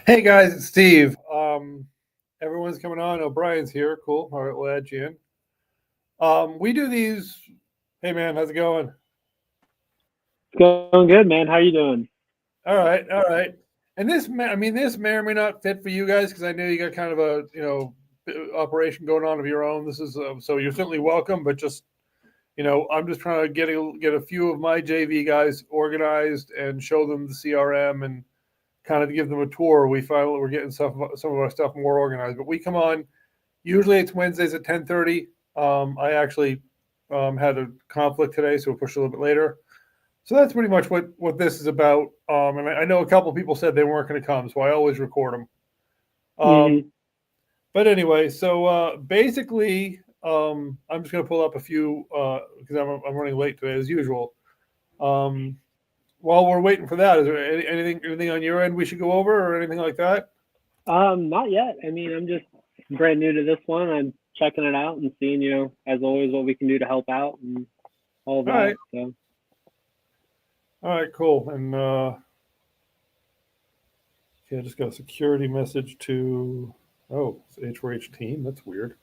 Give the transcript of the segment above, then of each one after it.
Hey guys, it's Steve. Everyone's coming on. O'Brien's here. Cool. All right, we'll add you in. We do these. Hey man, how's it going? It's going good, man. How you doing? All right, all right. And this may or may not fit for you guys because I know you got kind of a operation going on of your own. This is so you're certainly welcome, but just I'm just trying to get a few of my JV guys organized and show them the CRM and kind of give them a tour. We find we're getting some of our stuff more organized, but we come on. Usually it's Wednesdays at 10:30. I actually had a conflict today, so we'll push a little bit later. So that's pretty much what this is about. And I know a couple of people said they weren't going to come, so I always record them. Um, hmm but anyway, so basically, I'm just going to pull up a few because I'm running late today as usual. Um, while we're waiting for that, is there anything on your end we should go over or anything like that? Not yet. I mean, I'm just brand new to this one. I'm checking it out and seeing, as always, what we can do to help out and all of All that. right, So, all right, cool. And okay, I just got a security message to. Oh, it's H4H team. That's weird.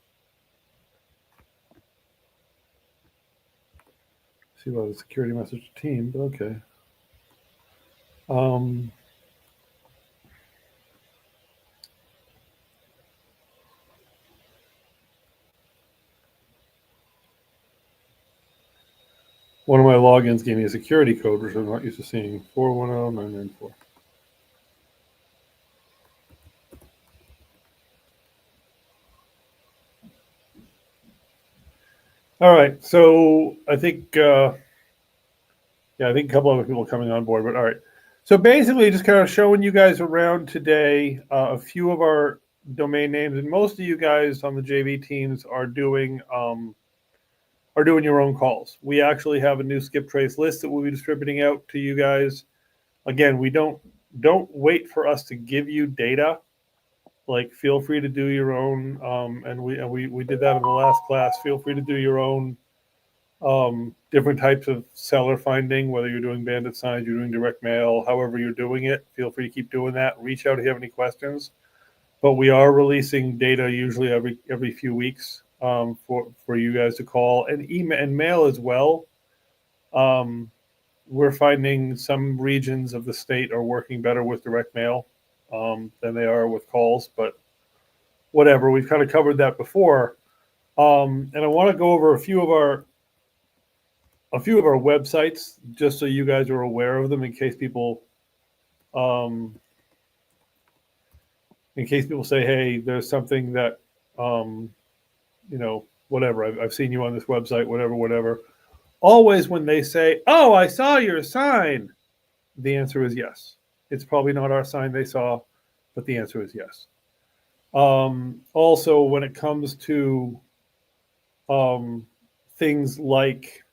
See why the security message to team, but okay. Um, one of my logins gave me a security code, which I'm not used to seeing. 410994. All right, so I think yeah, I think a couple other people are coming on board, but all right. So basically, just kind of showing you guys around today a few of our domain names, and most of you guys on the JV teams are doing your own calls. We actually have a new skip trace list that we'll be distributing out to you guys. Again, we don't wait for us to give you data. Like, feel free to do your own, and we did that in the last class. Feel free to do your own different types of seller finding, whether you're doing bandit signs, you're doing direct mail, however you're doing it. Feel free to keep doing that. Reach out if you have any questions. But we are releasing data usually every few weeks for you guys to call and email and mail as well. Um, we're finding some regions of the state are working better with direct mail than they are with calls, but whatever. We've kind of covered that before, and I want to go over a few of our websites just so you guys are aware of them um, in case people say, hey, there's something that um, whatever. I've seen you on this website, whatever, whatever. Always when they say, oh, I saw your sign, the answer is yes. It's probably not our sign they saw, but the answer is yes. Also, when it comes to um, things like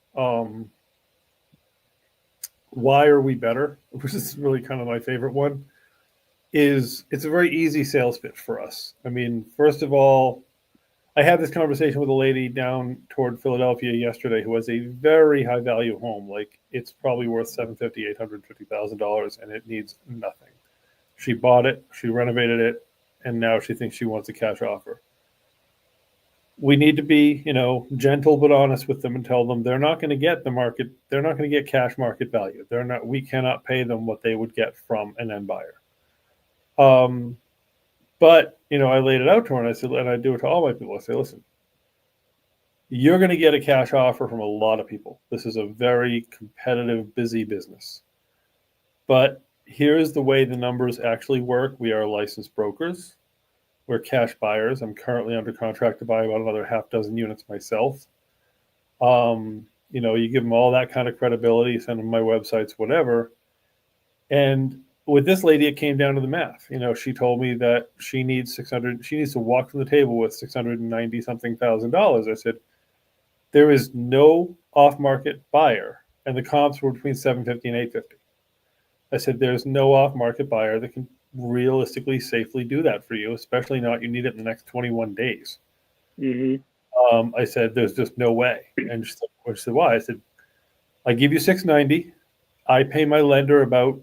why are we better, which is really kind of my favorite one, is it's a very easy sales pitch for us. I mean, first of all, I had this conversation with a lady down toward Philadelphia yesterday who has a very high value home. Like, it's probably worth $750,000, $850,000, and it needs nothing. She bought it, she renovated it, and now she thinks she wants a cash offer. We need to be, gentle but honest with them and tell them they're not going to get the market. They're not going to get cash market value. They're not. We cannot pay them what they would get from an end buyer. Um, but I laid it out to her, and I said, and I do it to all my people. I say, listen, you're going to get a cash offer from a lot of people. This is a very competitive, busy business. But here's the way the numbers actually work. We are licensed brokers. We're cash buyers. I'm currently under contract to buy about another half dozen units myself. You give them all that kind of credibility, send them my websites, whatever. And with this lady, it came down to the math. She told me that she needs 600. She needs to walk from the table with 690 something $1,000. I said, there is no off-market buyer, and the comps were between 750 and 850. I said, there's no off-market buyer that can realistically safely do that for you, especially not you need it in the next 21 days. hmm I said, there's just no way. And she said, why? I said, I give you 690. I pay my lender about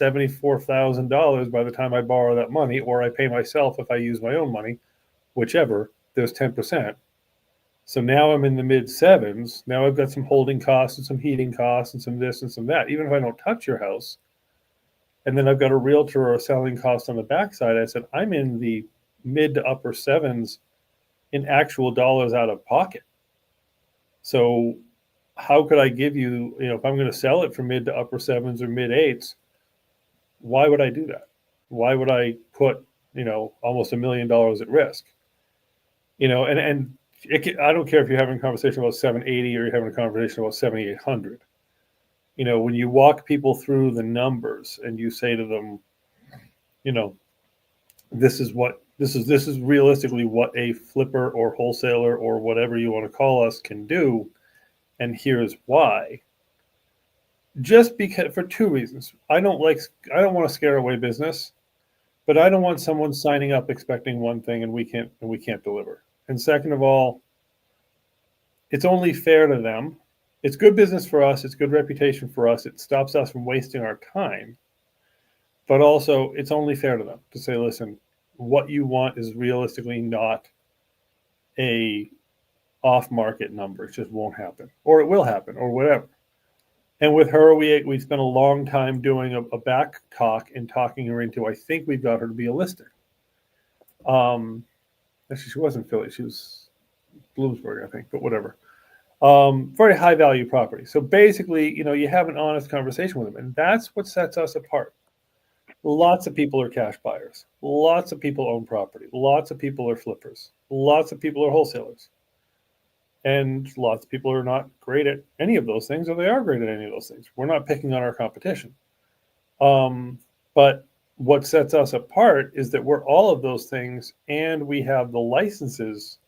$74,000 by the time I borrow that money, or I pay myself if I use my own money, whichever. There's 10%. So now I'm in the mid sevens. Now I've got some holding costs and some heating costs and some this and some that. Even if I don't touch your house, and then I've got a realtor or a selling cost on the backside, I said I'm in the mid to upper sevens in actual dollars out of pocket. So how could I give you, if I'm going to sell it for mid to upper sevens or mid eights, why would I do that? Why would I put, almost $1 million at risk? And I don't care if you're having a conversation about 780 or you're having a conversation about 7,800. When you walk people through the numbers and you say to them, this is realistically what a flipper or wholesaler or whatever you want to call us can do, and here's why. Just because, for two reasons. I don't want to scare away business, but I don't want someone signing up expecting one thing and we can't deliver. And second of all, it's only fair to them. It's good business for us. It's good reputation for us. It stops us from wasting our time. But also, it's only fair to them to say, listen, what you want is realistically not a off-market number. It just won't happen. Or it will happen, or whatever. And with her, we spent a long time doing a back talk and talking her into, I think we've got her to be a listing. Actually, she wasn't Philly. She was Bloomsburg, I think, but whatever. Very high value property. So basically, you have an honest conversation with them, and that's what sets us apart. Lots of people are cash buyers. Lots of people own property. Lots of people are flippers. Lots of people are wholesalers. And lots of people are not great at any of those things, or they are great at any of those things. We're not picking on our competition. But what sets us apart is that we're all of those things, and we have the licenses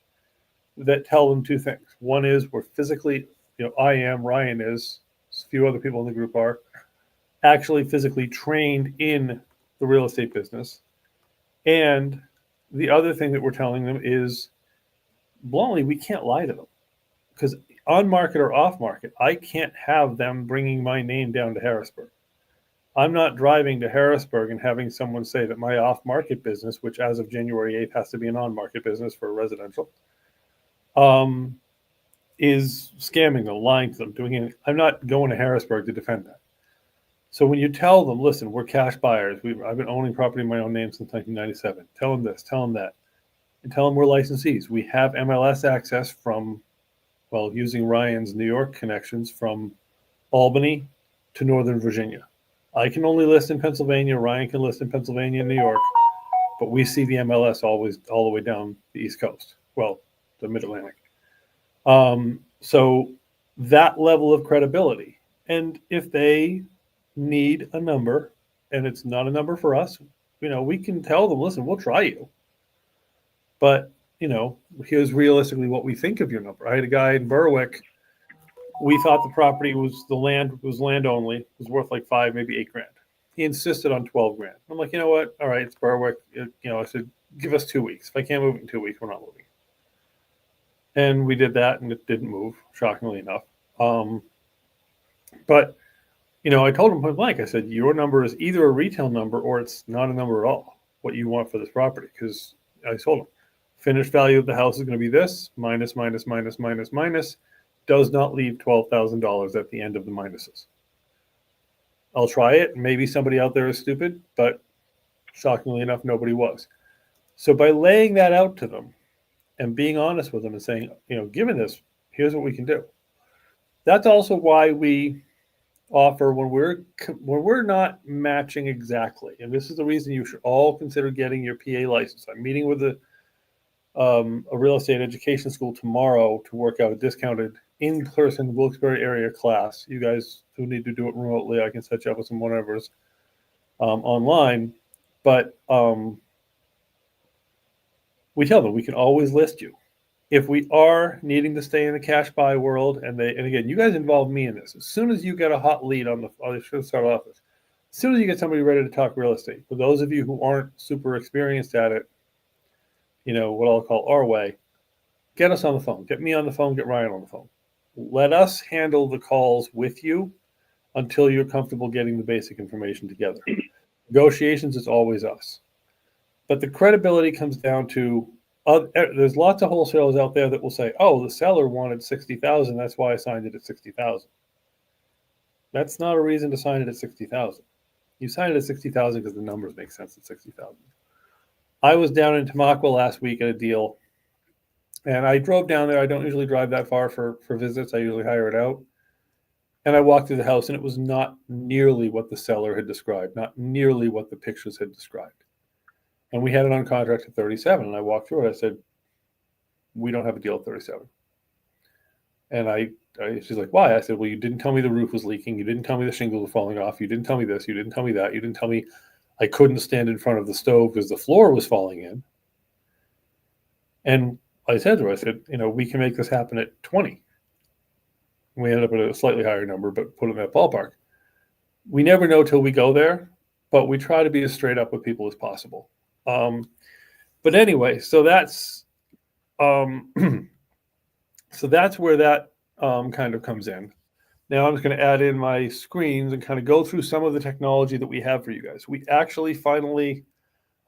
that tell them two things. One is we're physically, Ryan is, a few other people in the group are, actually physically trained in the real estate business. And the other thing that we're telling them is, bluntly, we can't lie to them. Because on market or off market, I can't have them bringing my name down to Harrisburg. I'm not driving to Harrisburg and having someone say that my off market business, which as of January 8th has to be an on market business for residential, is scamming them, lying to them, doing it. I'm not going to Harrisburg to defend that. So when you tell them, listen, we're cash buyers. I've been owning property in my own name since 1997. Tell them this, tell them that. And tell them we're licensees. We have MLS access from, using Ryan's New York connections, from Albany to Northern Virginia. I can only list in Pennsylvania. Ryan can list in Pennsylvania and New York. But we see the MLS always all the way down the East Coast. Well, the Mid-Atlantic. So that level of credibility. And if they need a number and it's not a number for us, we can tell them, listen, we'll try you. But, here's realistically what we think of your number. I had a guy in Berwick. We thought the property was land only. It was worth like $5, maybe $8 grand. He insisted on $12 grand. I'm like, you know what? All right, it's Berwick. I said, give us 2 weeks. If I can't move it in 2 weeks, we're not moving. And we did that, and it didn't move, shockingly enough. But, I told him point blank, I said, your number is either a retail number or it's not a number at all, what you want for this property. Because I told him, finished value of the house is going to be this, minus, does not leave $12,000 at the end of the minuses. I'll try it. Maybe somebody out there is stupid, but shockingly enough, nobody was. So by laying that out to them and being honest with them and saying, given this, here's what we can do. That's also why we offer when we're not matching exactly. And this is the reason you should all consider getting your PA license. I'm meeting with a real estate education school tomorrow to work out a discounted in-person Wilkes-Barre area class. You guys who need to do it remotely, I can set you up with some whatevers online. But we tell them we can always list you. If we are needing to stay in the cash buy world, and again, you guys involve me in this. As soon as you get a hot lead I should start off with, as soon as you get somebody ready to talk real estate, for those of you who aren't super experienced at it, what I'll call our way, get us on the phone. Get me on the phone, get Ryan on the phone. Let us handle the calls with you. until you're comfortable getting the basic information together. Negotiations, it's always us. But the credibility comes down to there's lots of wholesalers out there that will say, "Oh, the seller wanted 60,000. That's why I signed it at 60,000." That's not a reason to sign it at 60,000. You signed it at 60,000 because the numbers make sense at 60,000. I was down in Tamaqua last week at a deal, and I drove down there. I don't usually drive that far for visits. I usually hire it out. And I walked through the house, and it was not nearly what the seller had described, not nearly what the pictures had described. And we had it on contract at 37. And I walked through it. I said, "We don't have a deal at 37. And she's like, "Why?" I said, "Well, you didn't tell me the roof was leaking. You didn't tell me the shingles were falling off. You didn't tell me this. You didn't tell me that. You didn't tell me I couldn't stand in front of the stove because the floor was falling in." And I said to her, I said, "We can make this happen at 20. We ended up at a slightly higher number, but put it in that ballpark. We never know till we go there, but we try to be as straight up with people as possible. But anyway, so that's so that's where that kind of comes in. Now I'm just going to add in my screens and kind of go through some of the technology that we have for you guys. We actually finally,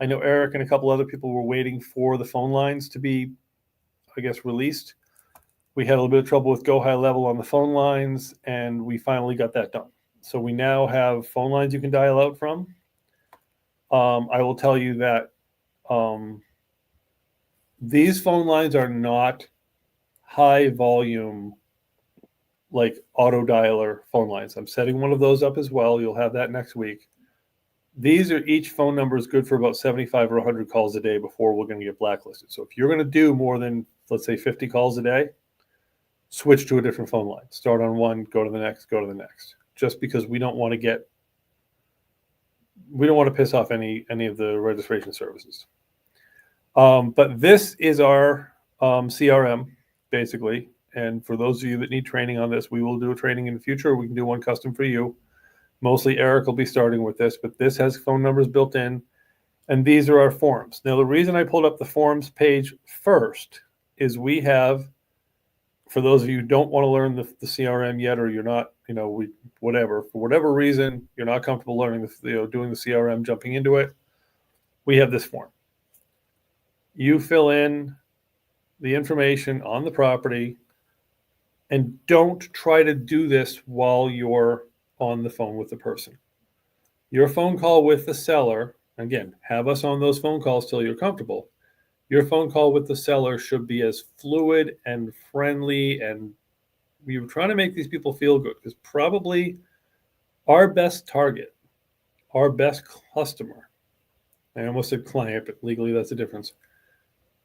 I know Eric and a couple other people were waiting for the phone lines to be, I guess, released. We had a little bit of trouble with Go High Level on the phone lines, and we finally got that done. So we now have phone lines you can dial out from. I will tell you that these phone lines are not high volume, like auto dialer phone lines. I'm setting one of those up as well. You'll have that next week. These are, each phone number is good for about 75 or 100 calls a day before we're going to get blacklisted. So if you're going to do more than, let's say, 50 calls a day, switch to a different phone line. Start on one, go to the next, go to the next. Just because we don't want to piss off any of the registration services. But this is our CRM, basically. And for those of you that need training on this, we will do a training in the future. We can do one custom for you. Mostly Eric will be starting with this, but this has phone numbers built in. And these are our forms. Now, the reason I pulled up the forms page first is we have, for those of you who don't want to learn the CRM yet, or you're not, for whatever reason, you're not comfortable learning, doing the CRM, jumping into it, we have this form. You fill in the information on the property, and don't try to do this while you're on the phone with the person. Your phone call with the seller, again, have us on those phone calls till you're comfortable. Your phone call with the seller should be as fluid and friendly, and you're trying to make these people feel good, because probably our best target, our best customer, I almost said client, but legally that's the difference,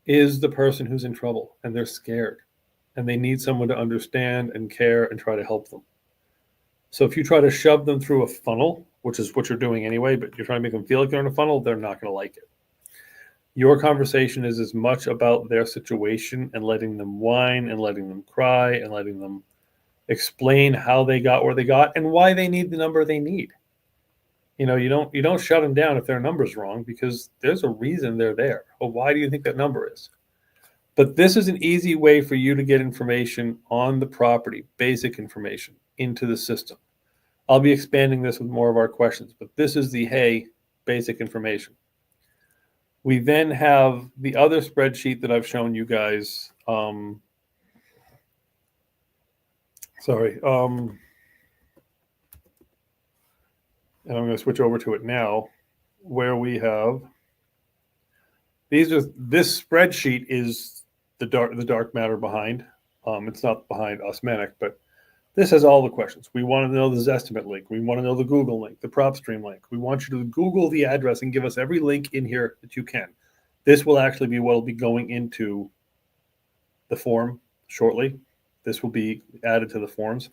is the person who's in trouble and they're scared and they need someone to understand and care and try to help them. So if you try to shove them through a funnel, which is what you're doing anyway, but you're trying to make them feel like they're in a funnel, they're not going to like it. Your conversation is as much about their situation and letting them whine and letting them cry and letting them explain how they got where they got and why they need the number they need. You don't shut them down if their number's wrong, because there's a reason they're there. Well, why do you think that number is? But this is an easy way for you to get information on the property, basic information, into the system. I'll be expanding this with more of our questions, but this is the basic information. We then have the other spreadsheet that I've shown you guys. And I'm going to switch over to it now, where we have this spreadsheet is the dark matter behind. It's not behind Osmanic, but this has all the questions. We want to know the Zestimate link. We want to know the Google link, the PropStream link. We want you to Google the address and give us every link in here that you can. This will actually be what will be going into the form shortly. This will be added to the forms.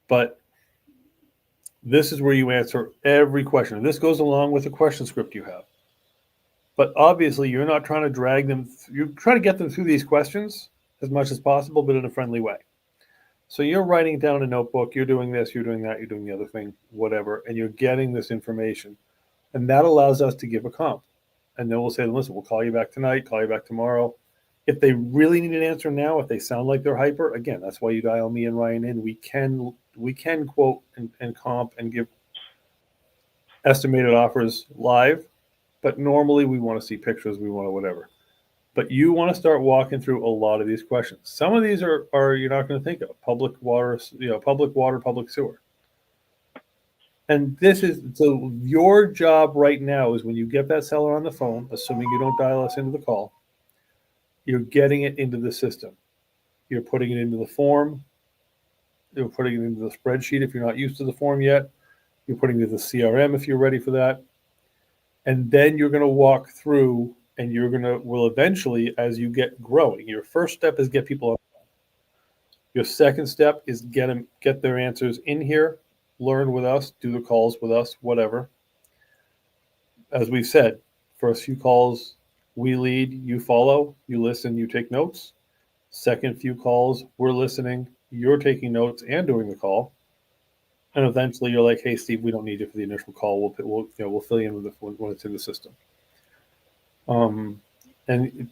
But this is where you answer every question. This goes along with the question script you have. But obviously, you're not trying to drag them. You're trying to get them through these questions as much as possible, but in a friendly way. So you're writing down a notebook. You're doing this, you're doing that, you're doing the other thing, whatever, and you're getting this information. And that allows us to give a comp. And then we'll say, listen, we'll call you back tonight, call you back tomorrow. If they really need an answer now, if they sound like they're hyper, again, that's why you dial me and Ryan in. We can we can quote and comp and give estimated offers live, but normally we want to see pictures, we want to whatever. But you want to start walking through a lot of these questions. Some of these are you're not going to think of. Public water, public water, public sewer. And this is so your job right now is when you get that seller on the phone, assuming you don't dial us into the call, you're getting it into the system. You're putting it into the form. You're putting it into the spreadsheet if you're not used to the form yet. You're putting it into the CRM if you're ready for that. And then you're going to walk through and will eventually, as you get growing, your first step is get people on. Your second step is get their answers in here, learn with us, do the calls with us, whatever. As we've said, first few calls, we lead, you follow, you listen, you take notes. Second few calls, we're listening, you're taking notes and doing the call. And eventually you're like, hey, Steve, we don't need you for the initial call. We'll fill you in with when it's in the system. And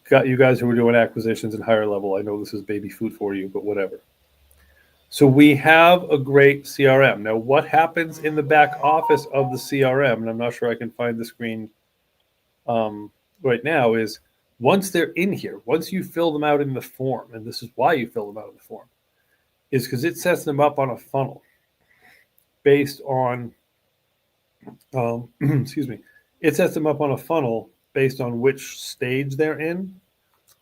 got you guys who are doing acquisitions and higher level. I know this is baby food for you, but whatever. So we have a great CRM. Now, what happens in the back office of the CRM, and I'm not sure I can find the screen right now, is once they're in here, once you fill them out in the form, and this is why you fill them out in the form, is because it sets them up on a funnel based on, excuse me, it sets them up on a funnel based on which stage they're in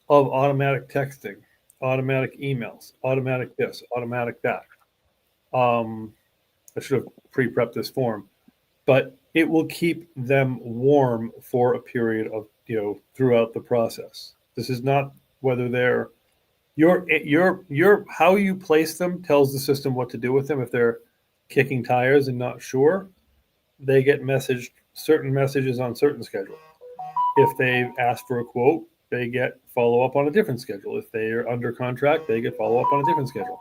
of automatic texting, automatic emails, automatic this, automatic that. I should have pre-prepped this form, but it will keep them warm for a period of, throughout the process. This is not whether they're your how you place them tells the system what to do with them. If they're kicking tires and not sure, they get certain messages on certain schedule. If they ask for a quote, they get follow up on a different schedule. If they are under contract, they get follow up on a different schedule.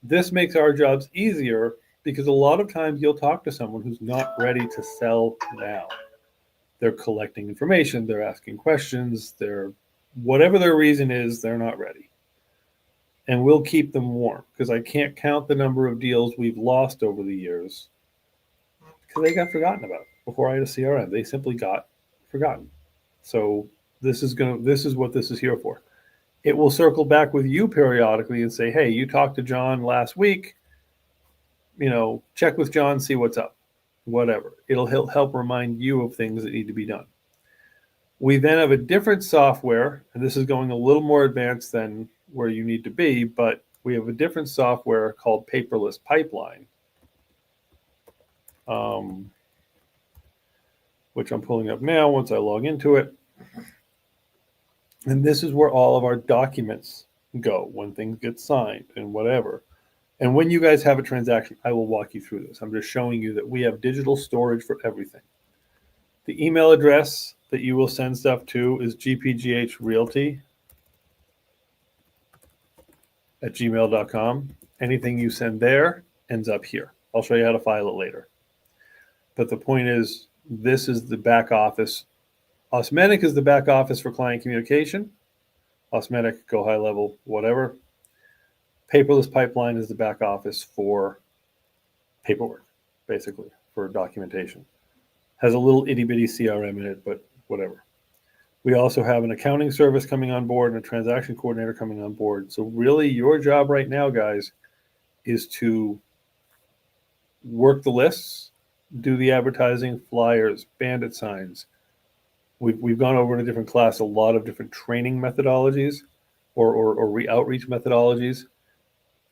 This makes our jobs easier because a lot of times you'll talk to someone who's not ready to sell now. They're collecting information, they're asking questions, whatever their reason is, they're not ready. And we'll keep them warm because I can't count the number of deals we've lost over the years because they got forgotten about before I had a CRM. They simply got forgotten. So this is what this is here for. It will circle back with you periodically and say, hey, you talked to John last week, check with John, see what's up, whatever. It'll help remind you of things that need to be done. We then have a different software, and this is going a little more advanced than where you need to be, but we have a different software called Paperless Pipeline, which I'm pulling up now once I log into it. And this is where all of our documents go when things get signed and whatever. And when you guys have a transaction, I will walk you through this. I'm just showing you that we have digital storage for everything. The email address that you will send stuff to is gpghrealty@gmail.com. Anything you send there ends up here. I'll show you how to file it later. But the point is, this is the back office. Osmanic is the back office for client communication. Osmanic, go high level, whatever. Paperless Pipeline is the back office for paperwork, basically, for documentation. Has a little itty bitty CRM in it, but whatever. We also have an accounting service coming on board and a transaction coordinator coming on board. So really your job right now, guys, is to work the lists, do the advertising, flyers, bandit signs. We've gone over in a different class a lot of different training methodologies or outreach methodologies.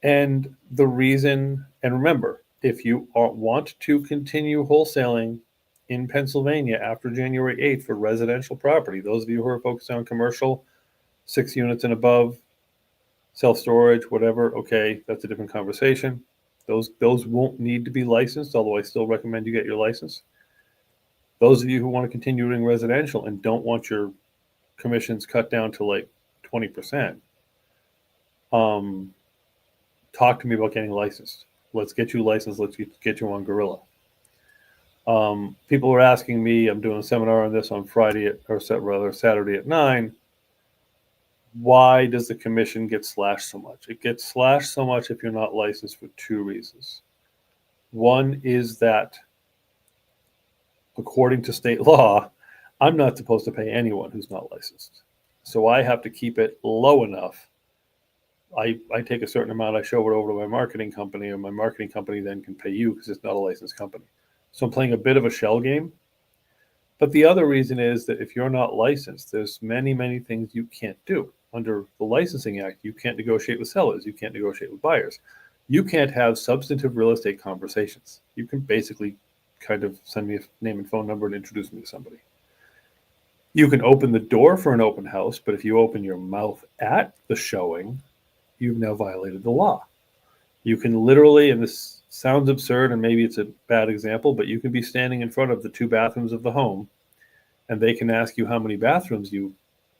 And the reason, and remember, if you want to continue wholesaling in Pennsylvania after January 8th for residential property, those of you who are focused on commercial, 6 units and above, self-storage, whatever, okay, that's a different conversation. Those won't need to be licensed, although I still recommend you get your license. Those of you who want to continue doing residential and don't want your commissions cut down to like 20%, talk to me about getting licensed. Let's get you licensed. Let's get you on Gorilla. People were asking me, I'm doing a seminar on this on Saturday at 9. why does the commission get slashed so much? It gets slashed so much if you're not licensed for two reasons. One is that, according to state law, I'm not supposed to pay anyone who's not licensed. So I have to keep it low enough. I take a certain amount, I show it over to my marketing company, and my marketing company then can pay you because it's not a licensed company. So I'm playing a bit of a shell game. But the other reason is that if you're not licensed, there's many, many things you can't do. Under the Licensing Act, you can't negotiate with sellers, you can't negotiate with buyers. You can't have substantive real estate conversations. You can basically kind of send me a name and phone number and introduce me to somebody. You can open the door for an open house, but if you open your mouth at the showing, you've now violated the law. You can literally, and this sounds absurd and maybe it's a bad example, but you can be standing in front of the two bathrooms of the home and they can ask you how many bathrooms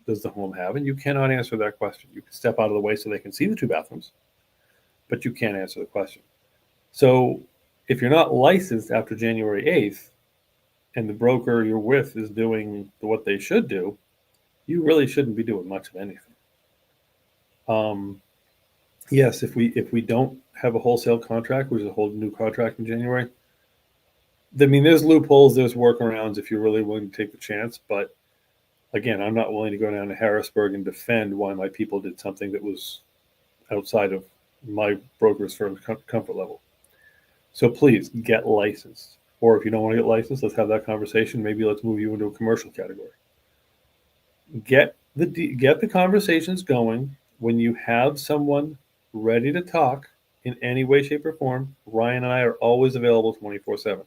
does the home have, and you cannot answer that question. You can step out of the way so they can see the two bathrooms, but you can't answer the question. So if you're not licensed after January 8th and the broker you're with is doing what they should do, you really shouldn't be doing much of anything. Yes, if we don't have a wholesale contract, which is a whole new contract in January, I mean, there's loopholes, there's workarounds if you're really willing to take the chance. But again, I'm not willing to go down to Harrisburg and defend why my people did something that was outside of my broker's firm's comfort level. So please get licensed. Or if you don't want to get licensed, let's have that conversation. Maybe let's move you into a commercial category. Get the conversations going. When you have someone ready to talk in any way, shape, or form, Ryan and I are always available 24/7.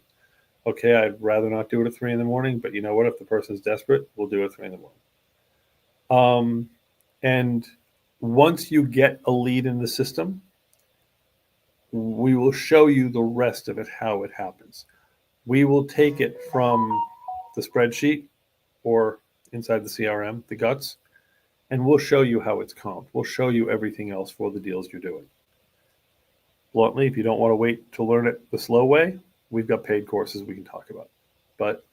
Okay, I'd rather not do it at 3 a.m, but you know what? If the person's desperate, we'll do it at 3 a.m. And once you get a lead in the system, we will show you the rest of it, how it happens. We will take it from the spreadsheet or inside the CRM, the guts, and we'll show you how it's comped. We'll show you everything else for the deals you're doing. Bluntly, if you don't want to wait to learn it the slow way, we've got paid courses we can talk about. But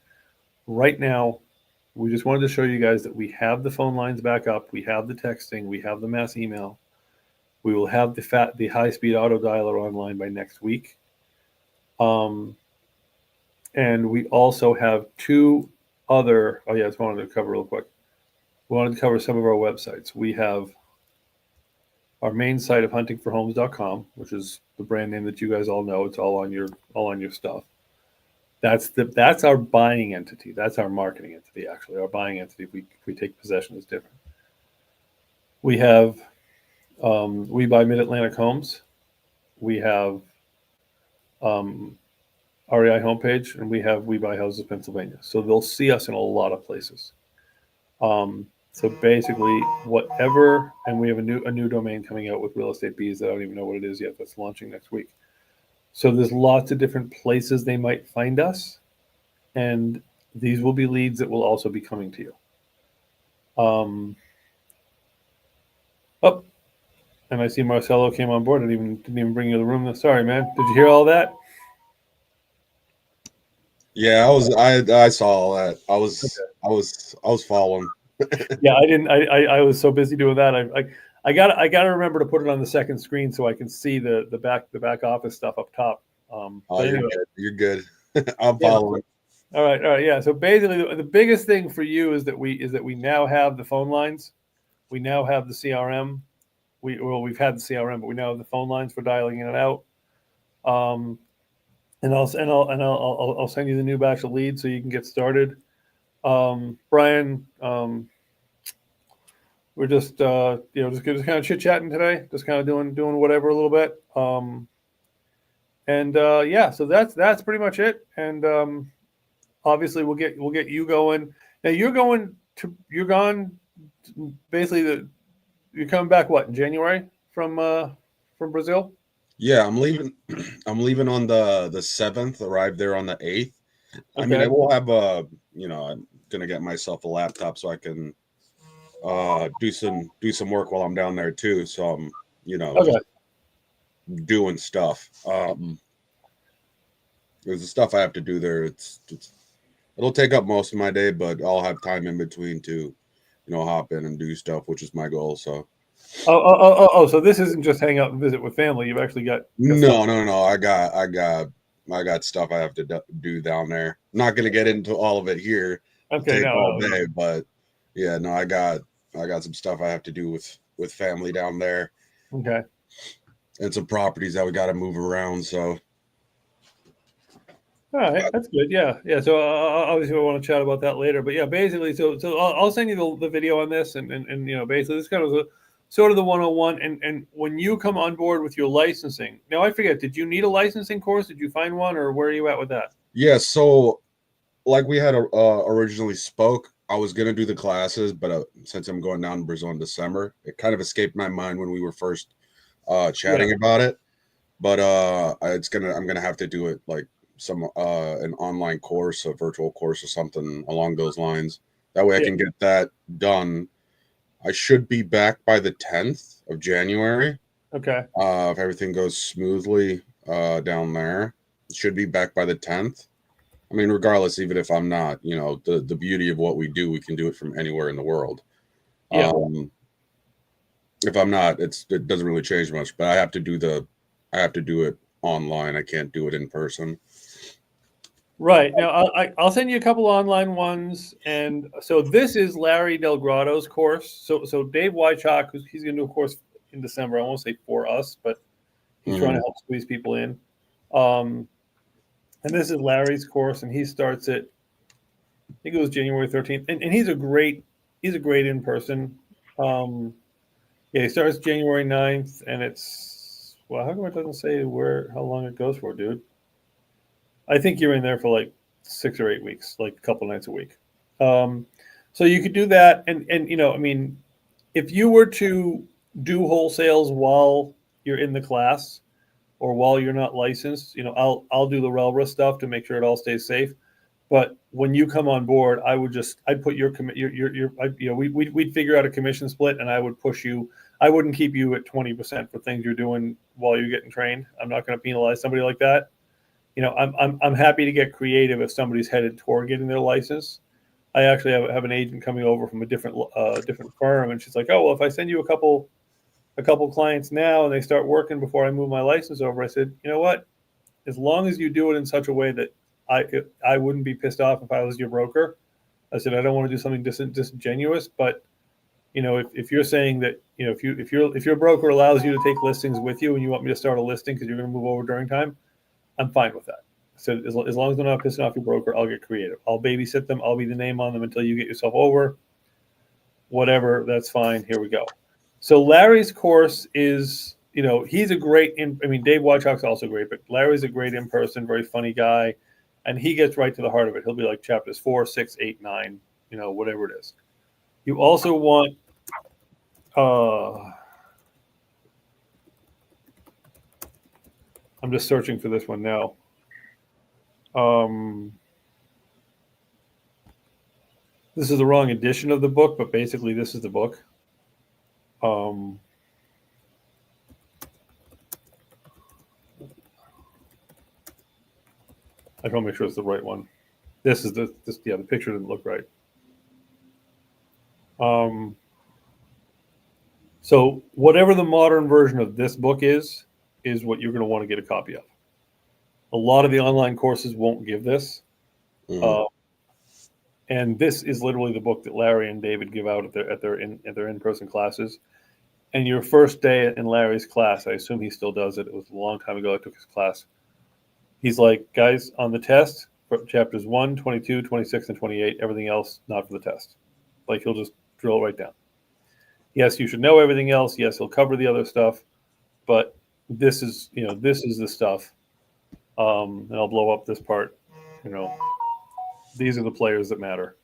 right now, we just wanted to show you guys that we have the phone lines back up, we have the texting, we have the mass email. We will have the high-speed auto dialer online by next week. And we also have two other, I just wanted to cover real quick. We wanted to cover some of our websites. We have our main site of huntingforhomes.com, which is the brand name that you guys all know. It's all on your stuff. That's our buying entity. That's our marketing entity, actually. Our buying entity, if we take possession, is different. We have We Buy Mid-Atlantic Homes. We have REI homepage, and we have We Buy Houses Pennsylvania. So they'll see us in a lot of places. So basically, whatever, and we have a new domain coming out with Real Estate Bees that I don't even know what it is yet. That's launching next week. So there's lots of different places they might find us, and these will be leads that will also be coming to you. And I see Marcelo came on board. Didn't even bring you to the room. Sorry, man. Did you hear all that? Yeah, I saw all that. I was following. Yeah, I didn't. I was so busy doing that. I got to remember to put it on the second screen so I can see the back office stuff up top. Anyway. You're good. I'm following. All right. Yeah. So basically, the biggest thing for you is that we now have the phone lines. We now have the CRM. We've had the CRM, but we now have the phone lines for dialing in and out. And I'll send you the new batch of leads so you can get started. Brian, we're just just kind of chit chatting today, just kind of doing whatever a little bit. So that's pretty much it. And obviously we'll get you going. Now you're gone. Basically, you're coming back in January from Brazil? Yeah, I'm leaving. I'm leaving on the 7th. Arrive there on the 8th. Okay. I mean, I will have I'm gonna get myself a laptop so I can do some work while I'm down there too. So I'm doing stuff. There's the stuff I have to do there. It'll take up most of my day, but I'll have time in between to hop in and do stuff, which is my goal. So So this isn't just hang out and visit with family. You've actually got stuff. no. I got stuff I have to do down there. I'm not gonna get into all of it here. Okay, Take all no. day, but yeah, no, I got some stuff I have to do with family down there, Okay. and some properties that we got to move around. So All right, that's good. Yeah, yeah. So obviously, we want to chat about that later. But yeah, basically, so I'll send you the video on this, and basically, this kind of a sort of the 101. And when you come on board with your licensing, now I forget, did you need a licensing course? Did you find one, or where are you at with that? yeah, so like we had originally spoke, I was gonna do the classes, but since I'm going down to Brazil in December, it kind of escaped my mind when we were first chatting about it. But I'm gonna have to do it like some an online course, a virtual course or something along those lines. That way I can get that done. I should be back by the 10th of January. Okay. If everything goes smoothly down there, should be back by the 10th. I mean, regardless, even if I'm not, the beauty of what we do, we can do it from anywhere in the world. Yeah. If I'm not, it doesn't really change much. But I have to do it online. I can't do it in person. Right. Now, I'll send you a couple online ones. And so this is Larry Delgrado's course. So Dave Wychak, he's going to do a course in December. I won't say for us, but he's trying to help squeeze people in. And this is Larry's course, and he starts it, I think it was January 13th. And he's a great in person. He starts January 9th, and it's, well, how come it doesn't say how long it goes for, dude? I think you're in there for like 6 or 8 weeks, like a couple nights a week. So you could do that. And I mean, if you were to do wholesales while you're in the class or while you're not licensed, I'll do the RELRA stuff to make sure it all stays safe. But when you come on board, I'd put we'd figure out a commission split, and I would push you. I wouldn't keep you at 20% for things you're doing while you're getting trained. I'm not going to penalize somebody like that. I'm happy to get creative if somebody's headed toward getting their license. I actually have an agent coming over from a different firm, and she's like, "Oh, well, if I send you a couple clients now and they start working before I move my license over," I said, "You know what? As long as you do it in such a way that I wouldn't be pissed off if I was your broker." I said, "I don't want to do something disingenuous, but if you're saying that if your broker allows you to take listings with you and you want me to start a listing because you're going to move over during time, I'm fine with that." So as long as they're not pissing off your broker, I'll get creative. I'll babysit them. I'll be the name on them until you get yourself over. Whatever, that's fine. Here we go. So Larry's course is, he's a great. Dave Wychak's also great, but Larry's a great in person, very funny guy, and he gets right to the heart of it. He'll be like chapters 4, 6, 8, 9, whatever it is. You also want. I'm just searching for this one now. This is the wrong edition of the book, but basically this is the book. I just want to make sure it's the right one. This is the picture didn't look right. So whatever the modern version of this book is what you're going to want to get a copy of. A lot of the online courses won't give this. And this is literally the book that Larry and David give out at their in-person classes. And your first day in Larry's class, I assume he still does it. It was a long time ago I took his class. He's like, "Guys, on the test, for chapters 1, 22, 26, and 28, everything else, not for the test." Like, he'll just drill it right down. Yes, you should know everything else. Yes, he'll cover the other stuff. But this is the stuff. And I'll blow up this part. These are the players that matter.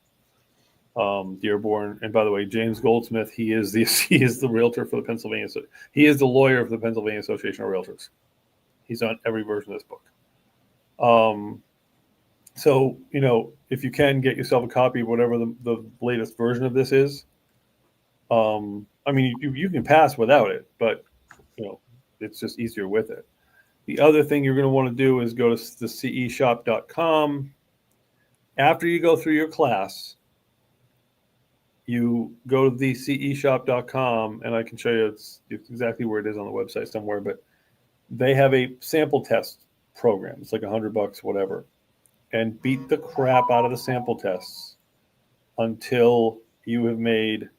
Dearborn, and by the way, James Goldsmith, he is the realtor for the Pennsylvania. He is the lawyer for the Pennsylvania Association of Realtors. He's on every version of this book. So if you can get yourself a copy of whatever the latest version of this is. You can pass without it, but it's just easier with it. The other thing you're going to want to do is go to the ceshop.com. After you go through your class, you go to the ceshop.com, and I can show you it's exactly where it is on the website somewhere, but they have a sample test program. It's like $100, whatever, and beat the crap out of the sample tests until you have made,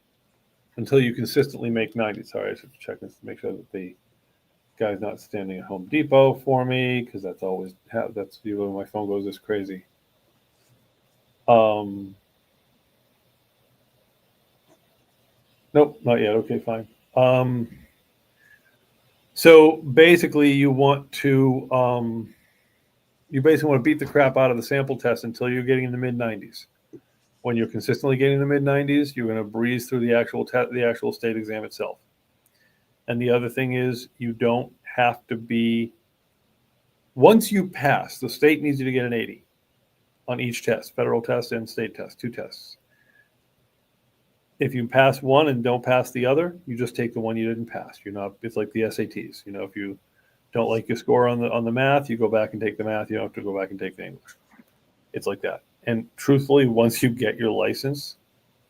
until you consistently make 90. Sorry, I should check this to make sure that the guy's not standing at Home Depot for me, because that's always, that's usually when my phone goes this crazy. Nope, not yet. Okay, fine. So basically, you want to beat the crap out of the sample test until you're getting in the mid 90s. When you're consistently getting in the mid 90s, you're going to breeze through the actual state exam itself. And the other thing is, you don't have to be. Once you pass, the state needs you to get an 80 on each test, federal test and state test, 2 tests. If you pass one and don't pass the other, you just take the one you didn't pass. You're not. It's like the SATs. You know, if you don't like your score on the math, you go back and take the math. You don't have to go back and take the English. It's like that. And truthfully, once you get your license,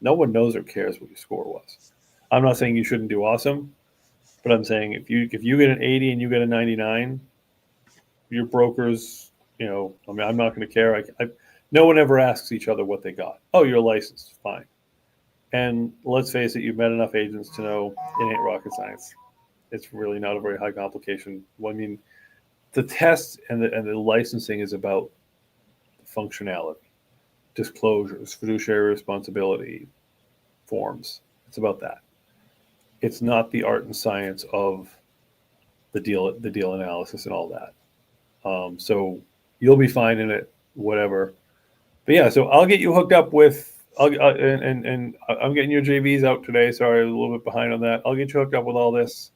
no one knows or cares what your score was. I'm not saying you shouldn't do awesome, but I'm saying if you get an 80 and you get a 99, your brokers, you know, I mean, I'm not going to care. No one ever asks each other what they got. Oh, you're licensed, fine. And let's face it, you've met enough agents to know it ain't rocket science. It's really not a very high complication. Well, I mean, the test and the licensing is about functionality, disclosures, fiduciary responsibility, forms. It's about that. It's not the art and science of the deal analysis and all that. So you'll be fine in it, whatever. But yeah, so I'll get you hooked up with. And I'm getting your JVs out today. Sorry, I was a little bit behind on that. I'll get you hooked up with all these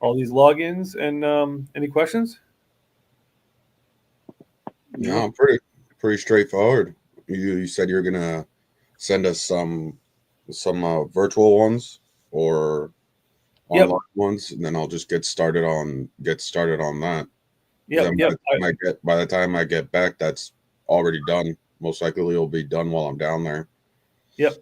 logins. And any questions? No, pretty straightforward. You said you're gonna send us some virtual ones or online ones, and then I'll just get started on that. Yeah. By the time I get back, that's already done. Most likely, it'll be done while I'm down there. Yep.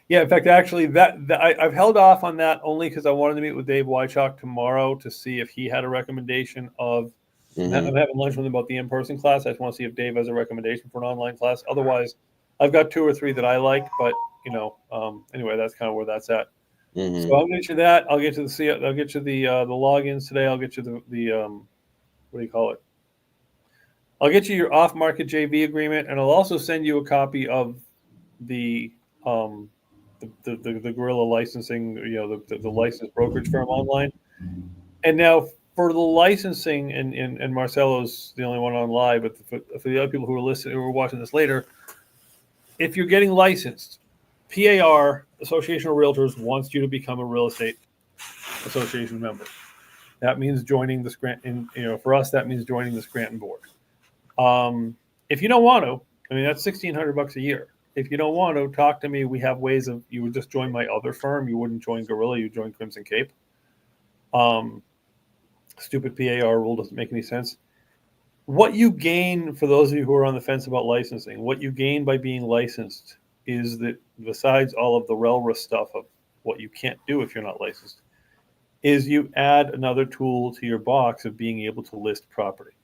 Yeah. In fact, actually, I've held off on that only because I wanted to meet with Dave Wychalk tomorrow to see if he had a recommendation of. Mm-hmm. I'm having lunch with him about the in-person class. I just want to see if Dave has a recommendation for an online class. Otherwise, I've got 2 or 3 that I like, but anyway, that's kind of where that's at. Mm-hmm. So I'll get you that. I'll get you the logins today. I'll get you the what do you call it? I'll get you your off-market JV agreement, and I'll also send you a copy of the Gorilla licensing, the licensed brokerage firm online. And now for the licensing, and Marcelo's the only one on live, but for the other people who are listening, who are watching this later, if you're getting licensed, PAR, Association of Realtors, wants you to become a real estate association member. That means joining the Scranton. For us, that means joining the Scranton board. If you don't want to, I mean, that's $1,600 a year. If you don't want to, talk to me. We have ways of, you would just join my other firm. You wouldn't join Gorilla, you join Crimson Cape. Stupid PAR rule doesn't make any sense. What you gain, for those of you who are on the fence about licensing, what you gain by being licensed is that, besides all of the RELRA stuff of what you can't do if you're not licensed, is you add another tool to your box of being able to list property.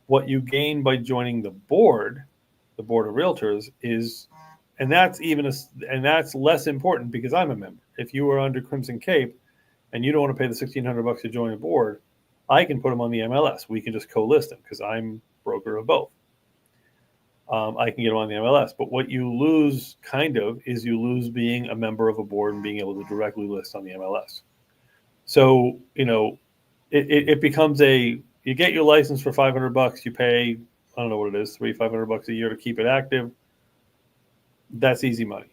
What you gain by joining the board of realtors, is, and that's less important because I'm a member. If you are under Crimson Cape and you don't want to pay the $1,600 to join a board, I can put them on the MLS. We can just co-list them because I'm broker of both. I can get them on the MLS. But what you lose is you lose being a member of a board and being able to directly list on the MLS. So, it becomes you get your license for $500, you pay, I don't know what it is, $500 a year to keep it active. That's easy money.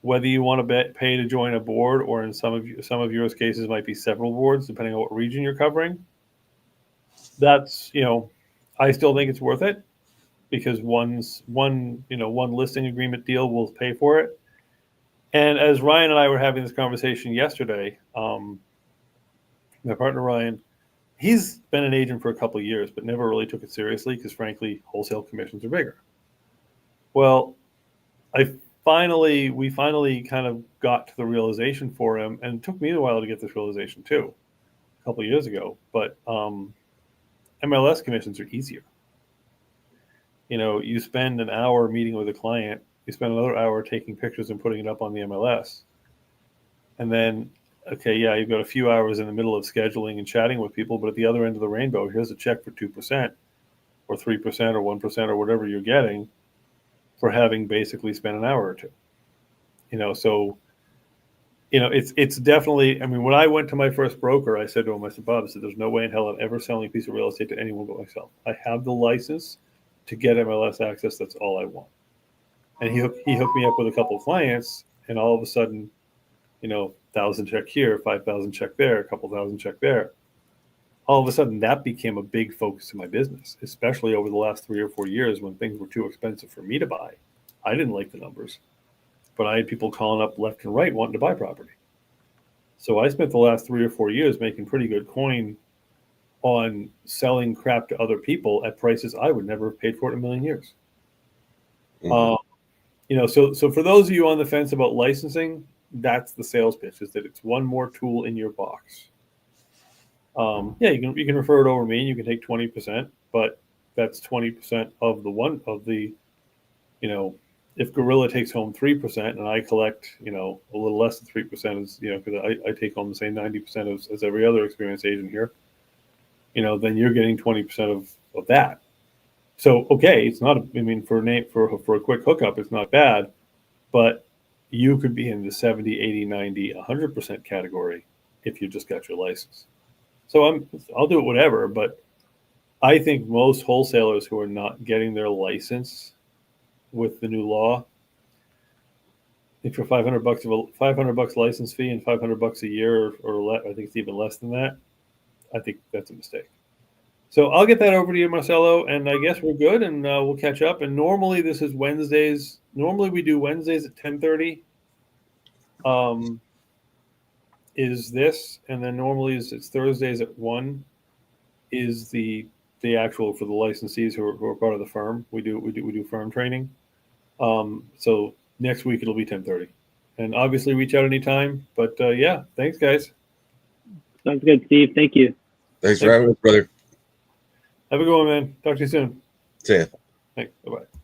Whether you want to pay to join a board, or in some of yours cases might be several boards, depending on what region you're covering. That's, I still think it's worth it, because one listing agreement deal will pay for it. And as Ryan and I were having this conversation yesterday, my partner Ryan, he's been an agent for a couple of years, but never really took it seriously because, frankly, wholesale commissions are bigger. Well, we finally kind of got to the realization for him, and it took me a while to get this realization too, a couple of years ago. But MLS commissions are easier. You spend an hour meeting with a client, you spend another hour taking pictures and putting it up on the MLS, and then okay, yeah, you've got a few hours in the middle of scheduling and chatting with people, but at the other end of the rainbow, here's a check for 2% or 3% or 1% or whatever you're getting for having basically spent an hour or two. So it's definitely, I mean, when I went to my first broker, I said to him, I said, Bob, I said, there's no way in hell I'm ever selling a piece of real estate to anyone but myself. I have the license to get MLS access. That's all I want. And he hooked me up with a couple of clients, and all of a sudden, 1,000 check here, 5,000 check there, a couple thousand check there. All of a sudden, that became a big focus of my business, especially over the last 3 or 4 years when things were too expensive for me to buy. I didn't like the numbers, but I had people calling up left and right wanting to buy property. So I spent the last 3 or 4 years making pretty good coin on selling crap to other people at prices I would never have paid for it in a million years. Mm-hmm. So for those of you on the fence about licensing, that's the sales pitch, is that it's one more tool in your box. Yeah, you can refer it over me, and you can take 20%, but that's 20% of if Gorilla takes home 3% and I collect, a little less than 3%, because I take home the same 90% as every other experienced agent here, then you're getting 20% of that. So, okay, it's not, for a quick hookup, it's not bad, but you could be in the 70, 80, 90, 100% category if you just got your license. So I'll do it whatever, but I think most wholesalers who are not getting their license with the new law, if for $500 license fee and $500 a year or I think it's even less than that, I think that's a mistake. So I'll get that over to you, Marcelo, and I guess we're good, and we'll catch up. And normally this is Wednesdays. Normally we do Wednesdays at 10:30. Is this, and then normally it's Thursdays at 1. Is the actual for the licensees who are part of the firm. We do firm training. So next week it'll be 10:30, and obviously reach out anytime. But yeah, thanks guys. Sounds good, Steve. Thank you. Thanks for having us, brother. Have a good one, man. Talk to you soon. See ya. Thanks. Bye-bye.